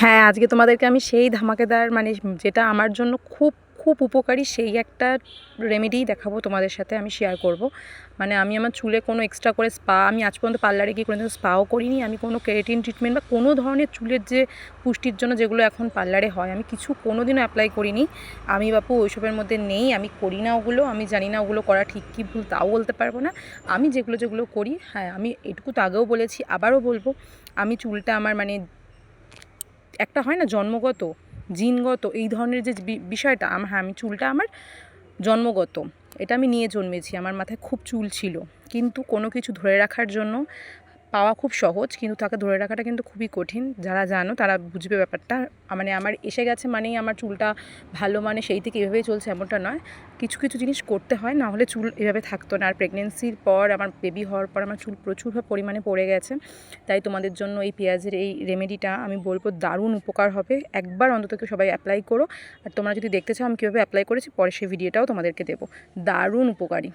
হ্যাঁ, আজকে তোমাদেরকে আমি সেই ধামাকেদার মানে যেটা আমার জন্য খুব খুব উপকারী সেই একটা রেমেডিই দেখাবো তোমাদের সাথে আমি শেয়ার করব। মানে আমি আমার চুলে কোনো এক্সট্রা করে স্পা আমি আজ পর্যন্ত পার্লারে গিয়ে কোনোদিন স্পাও করিনি। আমি কোনো কেরাটিন ট্রিটমেন্ট বা কোনো ধরনের চুলের যে পুষ্টির জন্য যেগুলো এখন পার্লারে হয় আমি কিছু কোনোদিনও অ্যাপ্লাই করিনি। আমি বাপু ওইসবের মধ্যে নেই, আমি করি না ওগুলো। আমি জানি না ওগুলো করা ঠিক কি ভুল তাও বলতে পারবো না। আমি যেগুলো করি, হ্যাঁ আমি এটুকু তো আগেও বলেছি আবারও বলবো, আমি চুলটা আমার মানে একটা হয় না জন্মগত, জিনগত এই ধরনের যে বিষয়টা হ্যাঁ আমি চুলটা আমার জন্মগত, এটা আমি নিয়ে জন্মেছি। আমার মাথায় খুব চুল ছিল, কিন্তু কোনো কিছু ধরে রাখার জন্য পাওয়া খুব সহজ, কিন্তু তাকে ধরে রাখাটা কিন্তু খুবই কঠিন। যারা জানো তারা বুঝবে ব্যাপারটা। মানে আমার এসে গেছে মানেই আমার চুলটা ভালো, মানে সেই থেকে এভাবেই চলছে এমনটা নয়। কিছু কিছু জিনিস করতে হয়, না হলে চুল এভাবে থাকতো না। আর প্রেগনেন্সির পর আমার বেবি হওয়ার পর আমার চুল প্রচুর পরিমাণে পড়ে গেছে। তাই তোমাদের জন্য এই পেঁয়াজের এই রেমেডিটা আমি বলবো দারুণ উপকার হবে। একবার অন্তত সবাই অ্যাপ্লাই করো। আর তোমরা যদি দেখতে চাও আমি কীভাবে অ্যাপ্লাই করেছি পরে সেই ভিডিওটাও তোমাদেরকে দেবো। দারুণ উপকারী।